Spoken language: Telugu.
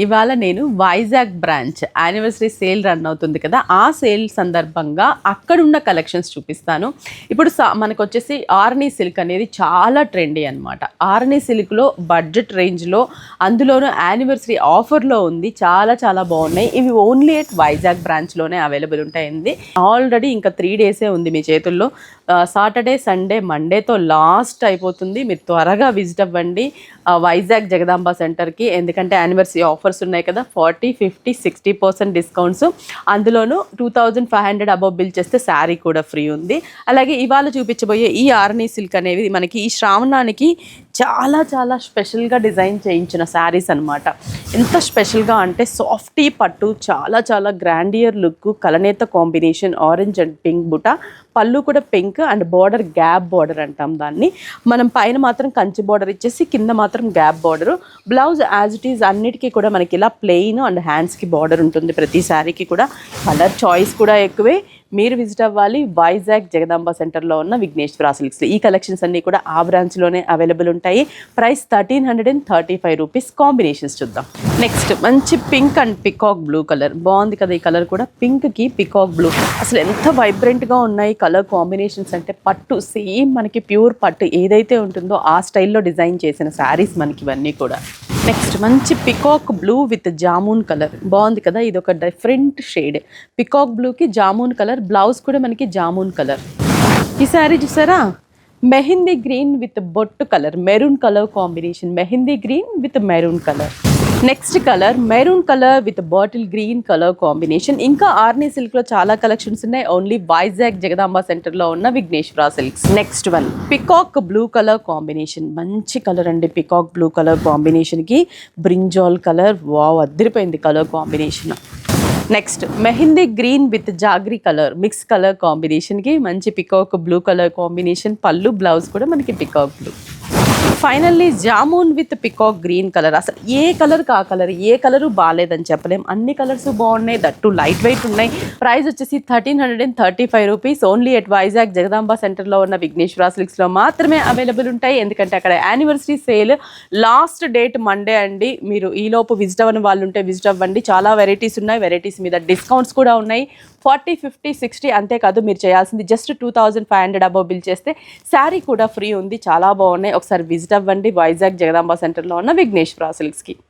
ఇవాళ నేను Vizag branch anniversary sale run అవుతుంది కదా, ఆ సేల్ సందర్భంగా అక్కడున్న కలెక్షన్స్ చూపిస్తాను. ఇప్పుడు మనకు వచ్చేసి ఆర్నీ సిల్క్ అనేది చాలా ట్రెండీ అనమాట. ఆర్నీ సిల్క్లో బడ్జెట్ రేంజ్లో, అందులోనూ యానివర్సరీ ఆఫర్లో ఉంది. చాలా చాలా బాగున్నాయి. ఇవి ఓన్లీ ఎట్ వైజాగ్ బ్రాంచ్లోనే అవైలబుల్ ఉంటాయండి. ఆల్రెడీ ఇంకా 3 డేసే ఉంది మీ చేతుల్లో. సాటర్డే, సండే, మండేతో లాస్ట్ అయిపోతుంది. మీరు త్వరగా విజిట్ అవ్వండి వైజాగ్ జగదాంబ సెంటర్కి. ఎందుకంటే యానివర్సరీ ఆఫర్స్ ఉన్నాయి కదా, 40, 50, 60% డిస్కౌంట్స్. అందులోనూ 2500 అబవ్ బిల్ చేస్తే శారీ కూడా ఫ్రీ ఉంది. అలాగే ఇవాళ చూపించబోయే ఈ ఆర్నీ సిల్క్ అనేవి మనకి ఈ శ్రావణానికి చాలా చాలా స్పెషల్గా డిజైన్ చేయించిన శారీస్ అనమాట. ఎంత స్పెషల్గా అంటే సాఫ్టీ పట్టు, చాలా చాలా గ్రాండియర్ లుక్, కలనేత కాంబినేషన్, ఆరెంజ్ అండ్ పింక్ బుట్ట, పళ్ళు కూడా pink and border gap border అంటాం దాన్ని. మనం పైన మాత్రం కంచి బార్డర్ ఇచ్చేసి కింద మాత్రం gap border. Blouse as it is అన్నిటికీ కూడా మనకి ఇలా ప్లెయిన్ అండ్ హ్యాండ్స్కి బార్డర్ ఉంటుంది. ప్రతి శారీకి కూడా కలర్ చాయిస్ కూడా ఎక్కువే. మీరు విజిట్ అవ్వాలి వైజాగ్ జగదాంబ సెంటర్లో ఉన్న విఘ్నేశ్వర సిల్క్స్. ఈ కలెక్షన్స్ అన్నీ కూడా ఆ బ్రాంచ్లోనే అవైలబుల్ ఉంటాయి. Price 1335 rupees. కాంబినేషన్స్ చూద్దాం. నెక్స్ట్ మంచి pink and peacock blue colour బాగుంది కదా. ఈ కలర్ కూడా పింక్కి పికాక్ బ్లూ అసలు ఎంత వైబ్రెంట్గా ఉన్నాయి కలర్ కాంబినేషన్స్ అంటే. పట్టు సేమ్ మనకి ప్యూర్ పట్టు ఏదైతే ఉంటుందో ఆ స్టైల్లో డిజైన్ చేసిన శారీస్ మనకి ఇవన్నీ కూడా. నెక్స్ట్ మంచి peacock blue with jamun colour బాగుంది కదా. ఇది ఒక డిఫరెంట్ షేడ్. పికాక్ బ్లూకి జామూన్ కలర్, బ్లౌజ్ కూడా మనకి జామూన్ కలర్. ఈ శారీ చూసారా, మెహందీ గ్రీన్ విత్ బొట్టు colour, maroon colour combination. Mehndi green with maroon colour. Next colour maroon colour with bottle green colour combination. ఇంకా ఆర్నీ సిల్క్లో చాలా కలెక్షన్స్ ఉన్నాయి. ఓన్లీ వైజాగ్ జగదాంబ సెంటర్లో ఉన్న Vighneswara Silks. Next one peacock blue colour combination. మంచి కలర్ అండి. పికాక్ బ్లూ కలర్ కాంబినేషన్కి బ్రింజాల్ కలర్, వావ్ అద్దరిపోయింది colour combination. Next mehndi green with jaggery colour mix colour కాంబినేషన్కి మంచి పికాక్ బ్లూ కలర్ కాంబినేషన్. పళ్ళు బ్లౌజ్ కూడా మనకి peacock blue. Finally jamun with peacock green colour. అసలు ఏ కలర్ కా కలర్, ఏ కలరు బాగాలేదని చెప్పలేం. అన్ని కలర్స్ బాగున్నాయి, దట్టు లైట్ వెయిట్ ఉన్నాయి. ప్రైస్ వచ్చేసి 1335 rupees. Only at Vizag Jagadamba సెంటర్లో ఉన్న విఘ్నేశ్వర సిల్క్స్లో మాత్రమే అవైలబుల్ ఉంటాయి. ఎందుకంటే అక్కడ anniversary sale last date Monday అండి. మీరు ఈలోపు విజిట్ అవ్వని వాళ్ళు ఉంటే విజిట్ అవ్వండి. చాలా వెరైటీస్ ఉన్నాయి. వెరైటీస్ మీద డిస్కౌంట్స్ కూడా ఉన్నాయి. 40, 50, 60. అంతేకాదు మీరు చేయాల్సింది జస్ట్ 2500 అబవ్ బిల్ చేస్తే శారీ కూడా ఫ్రీ ఉంది. చాలా బాగున్నాయి. ఒకసారి విజిట్ అవ్వండి వైజాగ్ జగదాంబ సెంటర్లో ఉన్న విఘ్నేశ్వర సిల్క్స్కి.